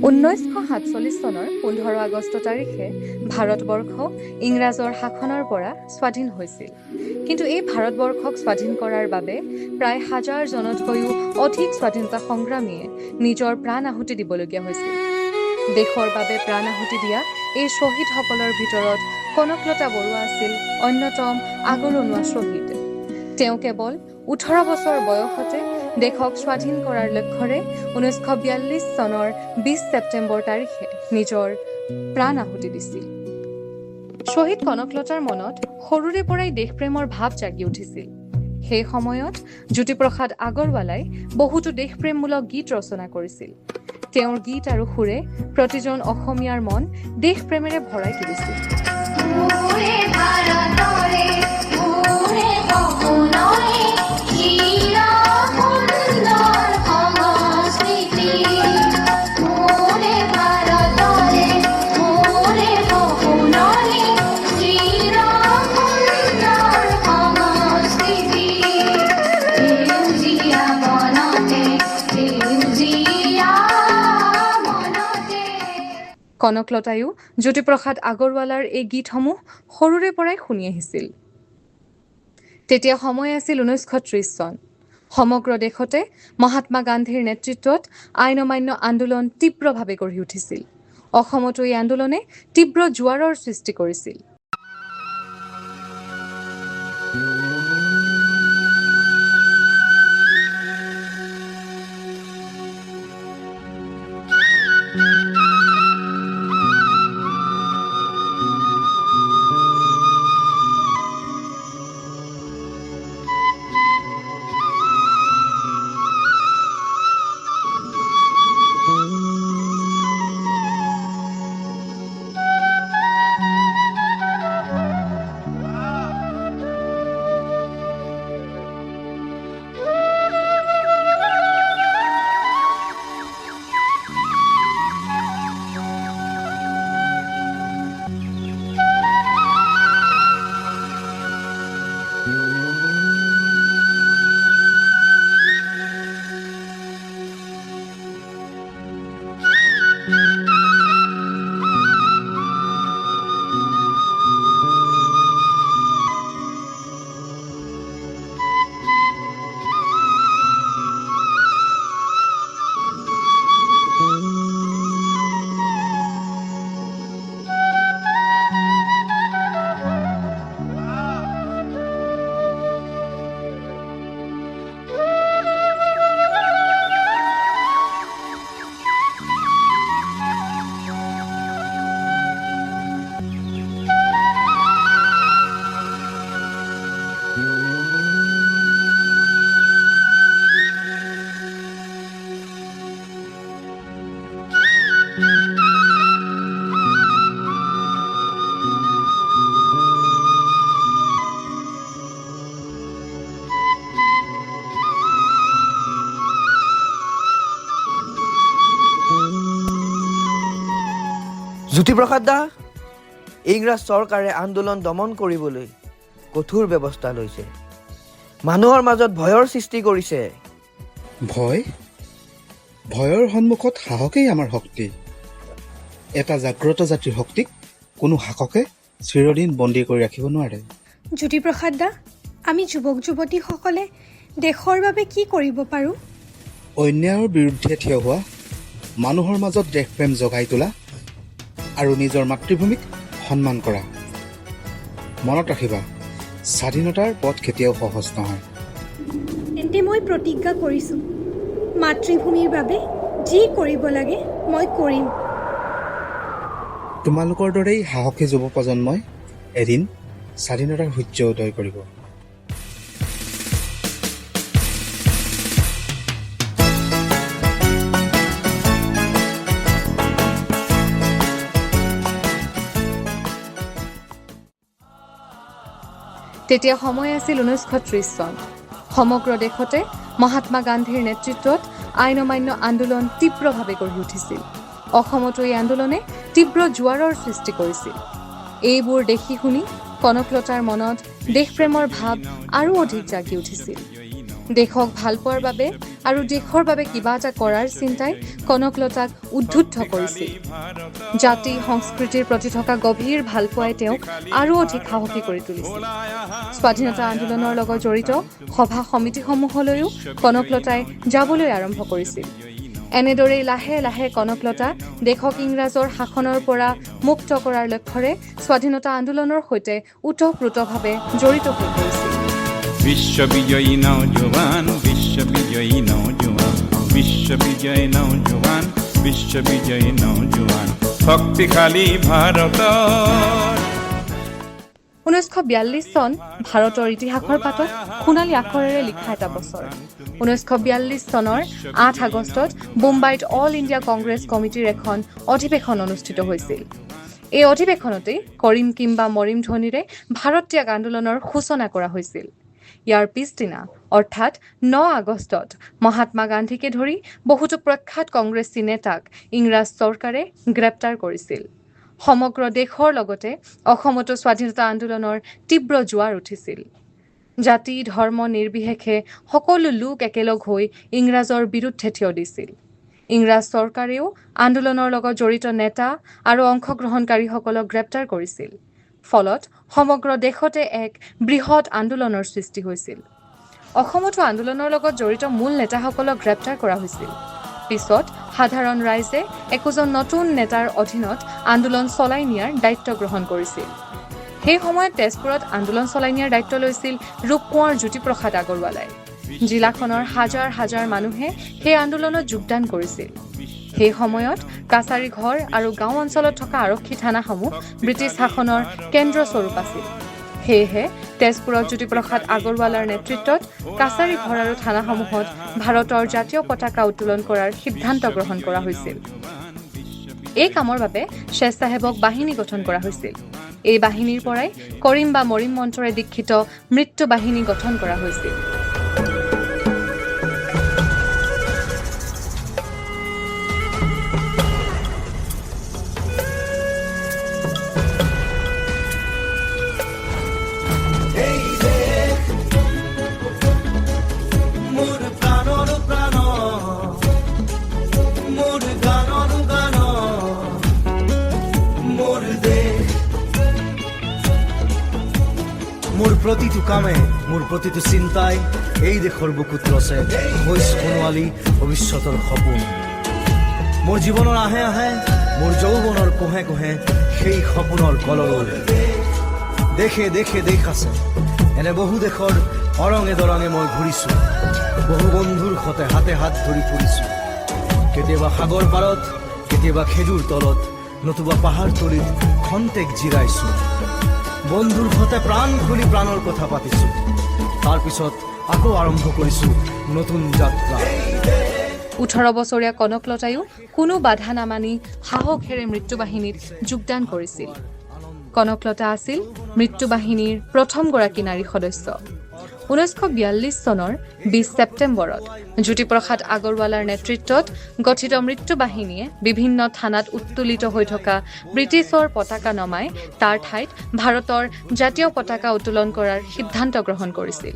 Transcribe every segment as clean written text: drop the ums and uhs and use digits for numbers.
1947 চনৰ 15 আগষ্ট তাৰিখে ভাৰতবৰ্ষ ইংৰাজৰ শাসনৰ পৰা স্বাধীন হৈছিল। কিন্তু এই ভাৰতবৰ্ষক স্বাধীন কৰাৰ বাবে প্ৰায় 1000 জনতকৈও অধিক স্বাধীনতা সংগ্ৰামীয়ে নিজৰ প্ৰাণ আহুতি দিবলগীয়া হৈছিল। দেশৰ বাবে প্ৰাণ আহুতি দিয়া এই শ্বহীদসকলৰ ভিতৰত কনকলতা বৰুৱা আছিল অন্যতম আগৰণুৱা শ্বহীদ। তেওঁ কেৱল 18 বছৰ বয়সতে দেশক স্বাধীন কৰাৰ লক্ষ্যৰে 1942 চনৰ 20 ছেপ্টেম্বৰ তাৰিখে নিজৰ প্ৰাণ আহুতি দিছিল। শ্বহীদ কনকলতাৰ মনত সৰুৰে পৰাই দেশপ্ৰেমৰ ভাৱ জাগি উঠিছিল। সেই সময়ত জ্যোতিপ্ৰসাদ আগৰৱালাই বহুতো দেশপ্ৰেমমূলক গীত ৰচনা কৰিছিল। তেওঁৰ গীত আৰু সুৰে প্ৰতিজন অসমীয়াৰ মন দেশপ্ৰেমেৰে ভৰাই তুলিছিল। কনকলতায়ো জ্যোতিপ্ৰসাদ আগৰৱালাৰ এই গীতসমূহ সৰুৰে পৰাই শুনি আহিছিল। তেতিয়া সময় আছিল 1930 চন। সমগ্ৰ দেশতে মহাত্মা গান্ধীৰ নেতৃত্বত আইন অমান্য আন্দোলন তীব্ৰভাৱে গঢ়ি উঠিছিল। অসমতো এই আন্দোলনে তীব্ৰ জোৱাৰৰ সৃষ্টি কৰিছিল। জ্যোতিপ্ৰসাদ দা, ইংৰাজ চৰকাৰে আন্দোলন দমন কৰিবলৈ কঠোৰ ব্যৱস্থা লৈছে। মানুহৰ মাজত ভয়ৰ সৃষ্টি কৰিছে। ভয়ৰ সন্মুখত সাহসেই আমাৰ শক্তি। এটা জাগ্ৰত জাতিৰ শক্তিক কোনো শাসকে চিৰদিন বন্দী কৰি ৰাখিব নোৱাৰে। জ্যোতিপ্ৰসাদ দা, আমি যুৱক যুৱতীসকলে দেশৰ বাবে কি কৰিব পাৰোঁ? অন্যায়ৰ বিৰুদ্ধে থিয় হোৱা, মানুহৰ মাজত দেশপ্ৰেম জগাই তোলা আৰু নিজৰ মাতৃভূমিক সন্মান কৰা। মনত ৰাখিবা, স্বাধীনতাৰ পথ কেতিয়াও সহজ নহয়। তেন্তে মই প্ৰতিজ্ঞা কৰিছোঁ, মাতৃভূমিৰ বাবে যি কৰিব লাগে মই কৰিম। তোমালোকৰ দৰেই সাহসী যুৱ প্ৰজন্মই এদিন স্বাধীনতাৰ সূৰ্য উদয় কৰিব। তেতিয়া সময় আছিল 1930 চন। সমগ্ৰ দেশতে মহাত্মা গান্ধীৰ নেতৃত্বত আইন অমান্য আন্দোলন তীব্ৰভাৱে গঢ়ি উঠিছিল। অসমতো এই আন্দোলনে তীব্ৰ জোৱাৰৰ সৃষ্টি কৰিছিল। এইবোৰ দেখি শুনি কনকলতাৰ মনত দেশপ্ৰেমৰ ভাৱ আৰু অধিক জাগি উঠিছিল। দেশক ভাল পোৱাৰ বাবে আৰু দেশৰ বাবে কিবা এটা কৰাৰ চিন্তাই কনকলতাক উদ্বুদ্ধ কৰিছিল। জাতি সংস্কৃতিৰ প্ৰতি থকা গভীৰ ভালপোৱাই তেওঁক আৰু অধিক সাহসী কৰি তুলিছিল। স্বাধীনতা আন্দোলনৰ লগত জড়িত সভা সমিতিসমূহলৈও কনকলতাই যাবলৈ আৰম্ভ কৰিছিল। এনেদৰেই লাহে লাহে কনকলতা দেশক ইংৰাজৰ শাসনৰ পৰা মুক্ত কৰাৰ লক্ষ্যৰে স্বাধীনতা আন্দোলনৰ সৈতে ওতঃপ্ৰোতভাৱে জড়িত হৈ পৰিছিল। বিশ্ববিজয়ী নৌজোৱান, বিশ্ববিজয়ী নৌজোৱান, বিশ্ববিজয়ী নৌজোৱান, বিশ্ববিজয়ী নৌজোৱান, শক্তিশালী ভাৰতৰ। 1942 চন ভাৰতৰ ইতিহাসৰ পাতত সোণালী আখৰেৰে লিখা এটা বছৰ। 1942 চনৰ 8 আগষ্টত মুম্বাইত অল ইণ্ডিয়া কংগ্ৰেছ কমিটিৰ এখন অধিৱেশন অনুষ্ঠিত হৈছিল। এই অধিৱেশনতেই কৰিম কিম্বা মৰিম ধ্বনিৰে ভাৰত ত্যাগ আন্দোলনৰ সূচনা কৰা হৈছিল। ইয়াৰ পিছদিনা অৰ্থাৎ 9 আগষ্টত মহাত্মা গান্ধীকে ধৰি বহুতো প্ৰখ্যাত কংগ্ৰেছী নেতাক ইংৰাজ চৰকাৰে গ্ৰেপ্তাৰ কৰিছিল। সমগ্ৰ দেশৰ লগতে অসমতো স্বাধীনতা আন্দোলনৰ তীব্ৰ জোৱাৰ উঠিছিল। জাতি ধৰ্ম নিৰ্বিশেষে সকলো লোক একেলগ হৈ ইংৰাজৰ বিৰুদ্ধে থিয় দিছিল। ইংৰাজ চৰকাৰেও আন্দোলনৰ লগত জড়িত নেতা আৰু অংশগ্ৰহণকাৰীসকলক গ্ৰেপ্তাৰ কৰিছিল। ফলত সমগ্ৰ দেশতে এক বৃহৎ আন্দোলনৰ সৃষ্টি হৈছিল। অসমতো আন্দোলনৰ লগত জড়িত মূল নেতাসকলক গ্ৰেপ্তাৰ কৰা হৈছিল। পিছত সাধাৰণ ৰাইজে একোজন নতুন নেতাৰ অধীনত আন্দোলন চলাই নিয়াৰ দায়িত্ব গ্ৰহণ কৰিছিল। সেই সময়ত তেজপুৰত আন্দোলন চলাই নিয়াৰ দায়িত্ব লৈছিল ৰূপকোঁৱৰ জ্যোতিপ্ৰসাদ আগৰৱালাই। জিলাখনৰ হাজাৰ হাজাৰ মানুহে সেই আন্দোলনত যোগদান কৰিছিল। সেই সময়ত কাছাৰী ঘৰ আৰু গাঁও অঞ্চলত থকা আৰক্ষী থানাসমূহ ব্ৰিটিছ শাসনৰ কেন্দ্ৰস্বৰূপ আছিল। সেয়েহে তেজপুৰত জ্যোতিপ্ৰসাদ আগৰৱালাৰ নেতৃত্বত কাছাৰী ঘৰ আৰু থানাসমূহত ভাৰতৰ জাতীয় পতাকা উত্তোলন কৰাৰ সিদ্ধান্ত গ্ৰহণ কৰা হৈছিল। এই কামৰ বাবে স্বেচ্ছাসেৱক বাহিনী গঠন কৰা হৈছিল। এই বাহিনীৰ পৰাই কৰিম বা মৰিম মন্ত্ৰৰে দীক্ষিত মৃত্যু বাহিনী গঠন কৰা হৈছিল। মোৰ প্ৰতিটো কামে, মোৰ প্ৰতিটো চিন্তাই এই দেশৰ বুকুত ৰচে হৈ সোণোৱালী ভৱিষ্যতৰ সপোন। মোৰ জীৱনৰ আহে আহে, মোৰ যৌৱনৰ কোহে কোহে সেই সপোনৰ কলৰৱ। দেশে দেশে দেশ আছে, এনে বহু দেশৰ অৰঙে দৰঙে মই ঘূৰিছোঁ। বহু বন্ধুৰ সতে হাতে হাত ধৰি ফুৰিছোঁ। কেতিয়াবা সাগৰ পাৰত, কেতিয়াবা খেজুৰ তলত, নতুবা পাহাৰ তলিত খন্তেক জিৰাইছোঁ। বন্ধুৰ সতে প্ৰাণ খুলি প্ৰাণৰ কথা পাতিছোঁ। তাৰপিছত আকৌ আৰম্ভ কৰিছোঁ নতুন যাত্ৰা। 18 বছৰীয়া কনকলতায়ো কোনো বাধা নামানি সাহসেৰে মৃত্যু বাহিনীত যোগদান কৰিছিল। কনকলতা আছিল মৃত্যু বাহিনীৰ প্ৰথমগৰাকী নাৰী সদস্য। 1942 চনৰ 20 ছেপ্টেম্বৰত জ্যোতিপ্ৰসাদ আগৰৱালাৰ নেতৃত্বত গঠিত মৃত্যু বাহিনীয়ে বিভিন্ন থানাত উত্তোলিত হৈ থকা ব্ৰিটিছৰ পতাকা নমাই তাৰ ঠাইত ভাৰতৰ জাতীয় পতাকা উত্তোলন কৰাৰ সিদ্ধান্ত গ্ৰহণ কৰিছিল।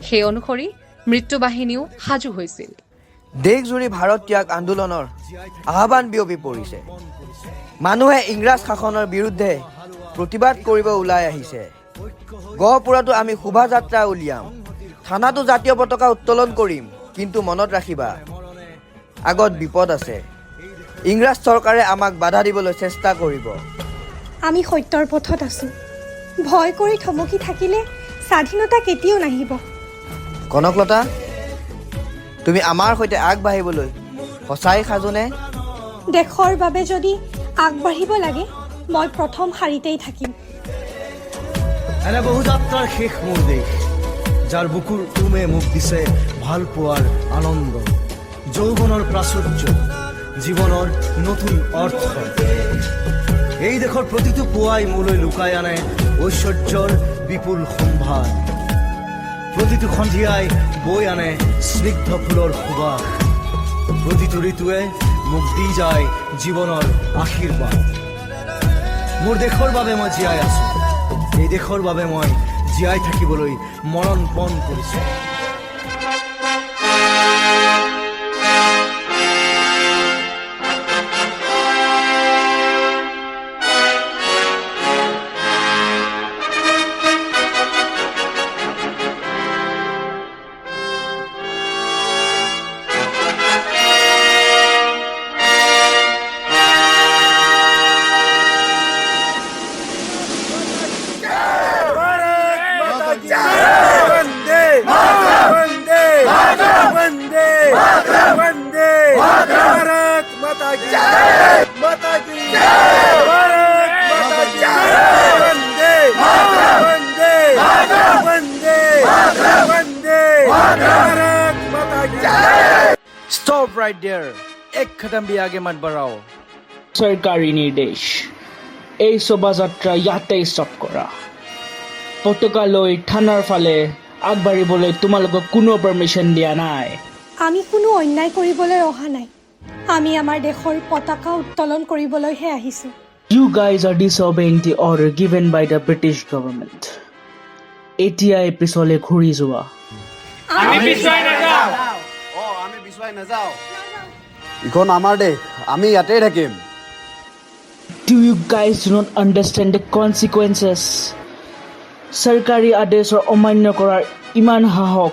সেই অনুসৰি মৃত্যু বাহিনীও সাজু হৈছিল। দেশজুৰি ভাৰত ত্যাগ আন্দোলনৰ আহ্বান বিয়পি পৰিছে। মানুহে ইংৰাজ শাসনৰ বিৰুদ্ধে প্ৰতিবাদ কৰিব ওলাই আহিছে। গহপুৰতো আমি শোভাযাত্ৰা উলিয়াম, থানাতো জাতীয় পতাকা উত্তোলন কৰিম। কিন্তু মনত ৰাখিবা, আগত বিপদ আছে। ইংৰাজ চৰকাৰে আমাক বাধা দিবলৈ চেষ্টা কৰিব। আমি সত্যৰ পথত আছোঁ। ভয় কৰি থমকি থাকিলে স্বাধীনতা কেতিয়াও নাহিব। কনকলতা, তুমি আমাৰ সৈতে আগবাঢ়িবলৈ সঁচাই সাজুনে? দেশৰ বাবে যদি আগবাঢ়িব লাগে, মই প্ৰথম শাৰীতেই থাকিম। এনে বহু যাত্ৰাৰ শেষ মোৰ দেশ, যাৰ বুকুৰ উমে মোক দিছে ভাল পোৱাৰ আনন্দ, যৌৱনৰ প্ৰাচুৰ্য, জীৱনৰ নতুন অৰ্থ। এই দেশৰ প্ৰতিটো পুৱাই মোলৈ লুকাই আনে ঐশ্বৰ্যৰ বিপুল সম্ভাৰ। প্ৰতিটো সন্ধিয়াই বৈ আনে স্নিগ্ধ ফুলৰ সুবাস। প্ৰতিটো ঋতুৱে মোক দি যায় জীৱনৰ আশীৰ্বাদ। মোৰ দেশৰ বাবে মই জীয়াই আছো। এই দেশৰ বাবে মই জীয়াই থাকিবলৈ মৰণ পণ কৰিছোঁ। Stop right there. एक कदम भी आगे मत बढ़ाओ। চৰকাৰী নিৰ্দেশ এই শোভাযাত্ৰা ইয়াতে ষ্টপ কৰা পতাকা লৈ থানাৰ ফালে আগবাঢ়িবলৈ তোমালোকক কোনো পাৰ্মিশ্যন দিয়া নাই আমি কোনো অন্যায় কৰিবলৈ অহা নাই আমি আমাৰ দেশৰ পতাকা উত্তোলন কৰিবলৈহে আহিছোঁ You guys are disobeying the order given by the British government এতিয়াই পিছলৈ ঘূৰি যোৱা ইখন আমাৰ দেশ আমি ইয়াতেই থাকিম Do you guys do not understand the consequences? চৰকাৰী আদেশৰ অমান্য কৰাৰ ইমান সাহস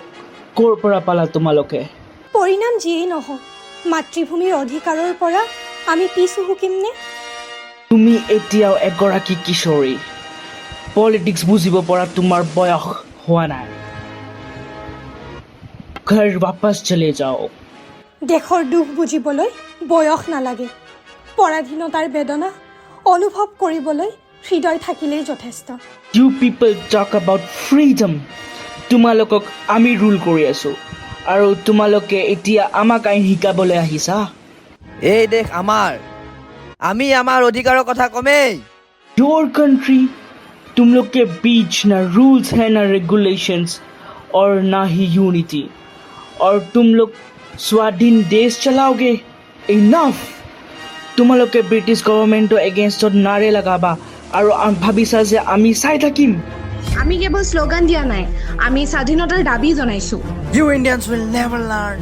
ক'ৰ পৰা পালা তোমালোকে পৰিণাম যিয়েই নহওক মাতৃভূমিৰ অধিকাৰৰ পৰা আমি পিছু হুকিমনে তুমি এতিয়াও এগৰাকী কিশোৰী পলিটিক্স বুজিব পৰা তোমাৰ বয়স হোৱা নাই ঘৰ वापस চলে যাও দেশৰ দুখ বুজিবলৈ বয়স নালাগে পৰাধীনতাৰ বেদনা অনুভৱ কৰিবলৈ হৃদয় থাকিলেই যথেষ্ট You people talk about freedom তোমালোকক আমি ৰুল কৰি আছো আৰু তোমালোকে এতিয়া আমাক আইন শিকাবলৈ আহিছা এই দেশ আমাৰ আমি আমাৰ অধিকাৰৰ কথা কমেই Your country तुम लोग के बीच ना रूल्स है ना रेगुलेशंस और ना ही यूनिटी और तुम लोग स्वाधीन देश चलाओगे इनफ तुम लोग के ब्रिटिश गवर्नमेंट एगेंस्ट नारे लगाबा और भाविसा जे आमी চাই থাকিম আমি কেৱল স্লোগান দিয়া নাই আমি স্বাধীনতাৰ দাবী জনাইছো You Indians will never learn.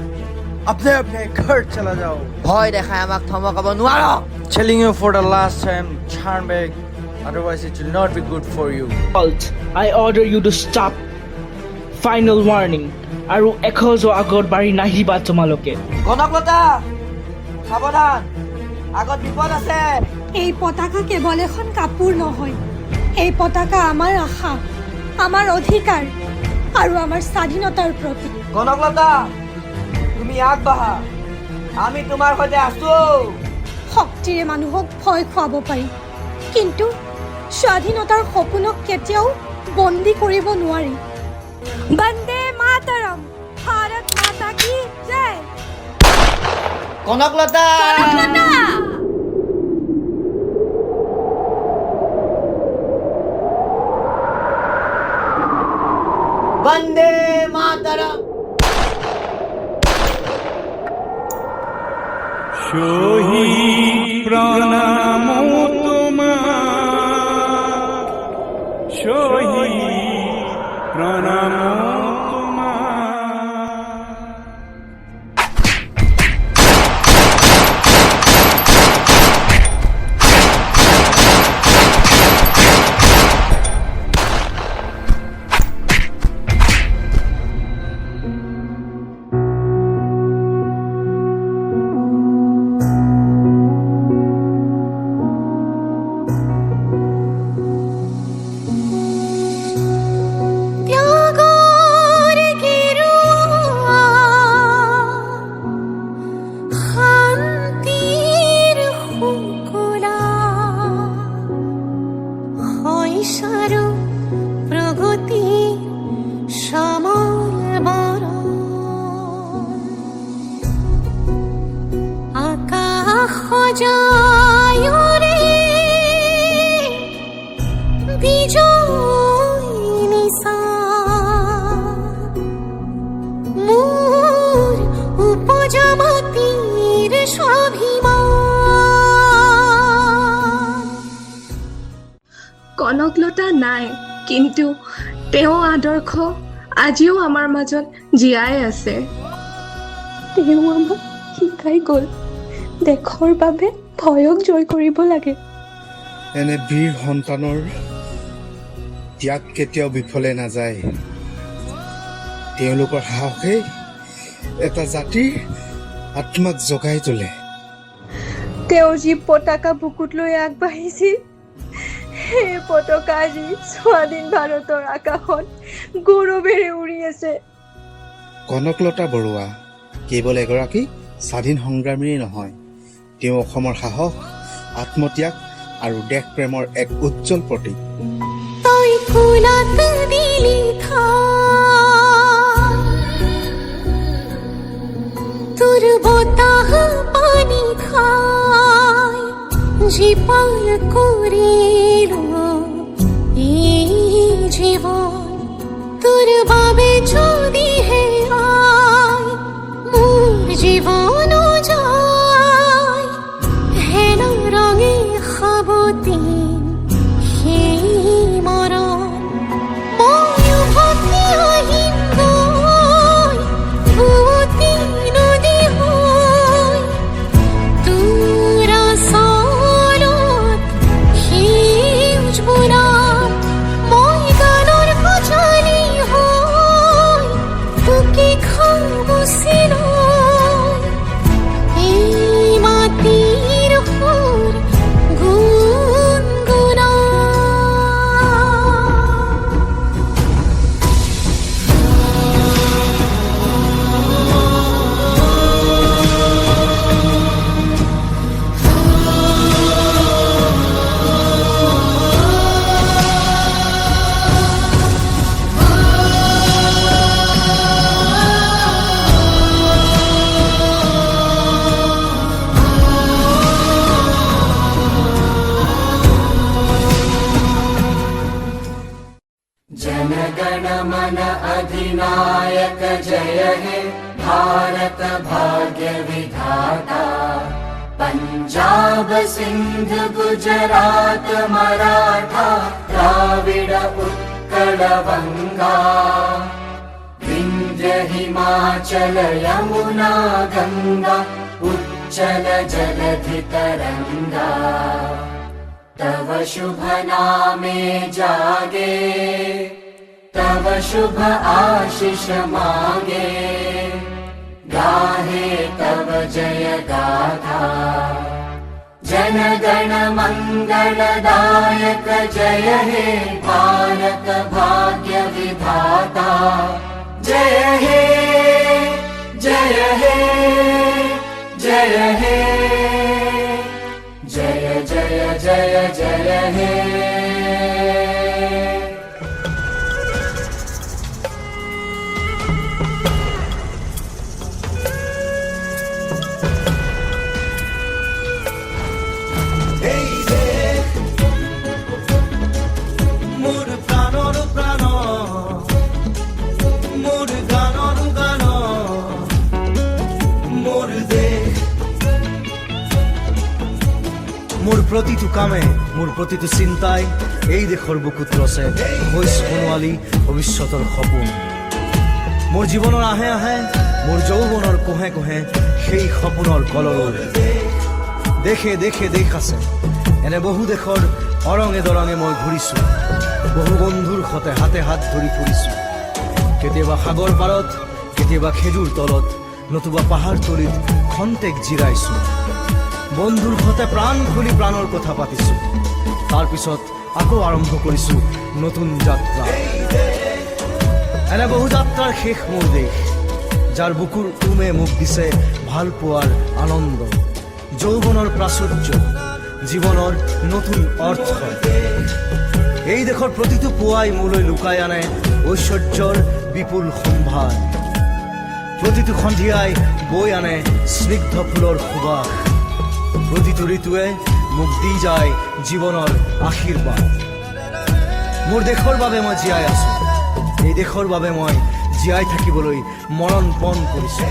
अपने अपने घर चला जाओ ভয় দেখাই আমাক থমকাব নোৱাৰো Telling you for the last time turn back otherwise it will not be good for you I order you to stop final warning আৰু এখোজো আগত বাঢ়ি নাহিবা তোমালোকে কনকলতা সাৱধান আগত বিপদ আছে এই পতাকা কেৱল এখন কাপোৰ নহয় এই পতাকা আমাৰ আশা আমাৰ অধিকাৰ আৰু আমাৰ স্বাধীনতাৰ প্ৰতীক কনকলতা তুমি আগবাঢ়া আমি তোমাৰ সৈতে আছো শক্তিৰে মানুহক ভয় খুৱাব পাৰি কিন্তু স্বাধীনতাৰ সপোনক কেতিয়াও বন্দী কৰিব নোৱাৰি বন্দে মাতৰম ভাৰত মাতা কি জয় কনকলতা বন্দে মাতৰম শহীদ প্ৰণাম তোমাৰ শহীদ প্ৰণাম কনকলতা নাই কিন্তু তেওঁ আদৰ্শ আজিও আমাৰ মাজত জীয়াই আছে তেওঁ আমাক শিকাই গ'ল দেশৰ বাবে ভয়ক জয় কৰিব লাগে এনে বীৰ সন্তানৰ ত্যাগ কেতিয়াও বিফলে নাযায় তেওঁলোকৰ সাহসে এটা জাতিৰ আত্মাক জগাই তোলে তেওঁ যি পতাকা বুকুত লৈ আগবাঢ়িছিল সেই পতাকা আজি স্বাধীন ভাৰতৰ আকাশত গৌৰৱেৰে উৰি আছে কনকলতা বৰুৱা কেৱল এগৰাকী স্বাধীন সংগ্ৰামীয়ে নহয় তেওঁ অসমৰ সাহস, আত্মত্যাগ আৰু দেশপ্ৰেমৰ এক উজ্জ্বল প্ৰতীক। তই কোলাত দিলি তোৰ বতাহ পানী খাই জীপাল কৰিলো এই জীৱন তোৰ বাবে যদিহে আই মোৰ জীৱন যায় হেন ৰঙে সাৱতি সেই মৰম মই উভতি আহিম গৈ উভতি নদী হৈ তোৰ আচলত সেউজ বনাম মই গানৰ কঠালি হৈ তোকে খামুচি লৈ এই মাটিৰ সুৰ গুণগুণাম। जनगण मन अधिनायक जय हे भारत भाग्य विधाता पंजाब सिंध गुजरात मराठा द्राविड उत्कल बंगा विंध्य हिमाचल यमुना गंगा उच्चल जलधि तरंगा तव शुभ नामे जागे तव शुभ आशीष मांगे गाहे तव जय गाथा जन गण मंगलदायक जय हे भारत भाग्य विधाता जय हे जय हे जय हे जय जय जय जय हे মোর প্রাণর প্রাণ মোর গানর গান মোর দেশ মোৰ প্ৰতিটো কামে মোৰ প্ৰতিটো চিন্তাই এই দেশৰ বুকুত ৰচে হৈ সোণোৱালী ভৱিষ্যতৰ সপোন মোৰ জীৱনৰ আহে আহে মোৰ যৌৱনৰ কোহে কোহে সেই সপোনৰ কলৰৱ দেশে দেশে দেশ আছে এনে বহু দেশৰ অৰঙে দৰঙে মই ঘূৰিছোঁ বহু বন্ধুৰ সতে হাতে হাত ধৰি ফুৰিছোঁ কেতিয়াবা সাগৰ পাৰত কেতিয়াবা খেজুৰ তলত নতুবা পাহাৰ তলিত খন্তেক জিৰাইছোঁ বন্ধুৰ সতে প্ৰাণ খুলি প্ৰাণৰ কথা পাতিছোঁ তাৰপিছত আকৌ আৰম্ভ কৰিছোঁ নতুন যাত্ৰা এনে বহু যাত্ৰাৰ শেষ মোৰ দেশ যাৰ বুকুৰ উমে মোক দিছে ভাল পোৱাৰ আনন্দ যৌৱনৰ প্ৰাচুৰ্য জীৱনৰ নতুন অৰ্থ এই দেশৰ প্ৰতিটো পুৱাই মোলৈ লুকাই আনে ঐশ্বৰ্যৰ বিপুল সম্ভাৰ প্ৰতিটো সন্ধিয়াই বৈ আনে স্নিগ্ধ ফুলৰ সুবাস প্ৰতিটো ঋতুৱে মোক দি যায় জীৱনৰ আশীৰ্বাদ মোৰ দেশৰ বাবে মই জীয়াই আছো এই দেশৰ বাবে মই জীয়াই থাকিবলৈ মৰণ পণ কৰিছোঁ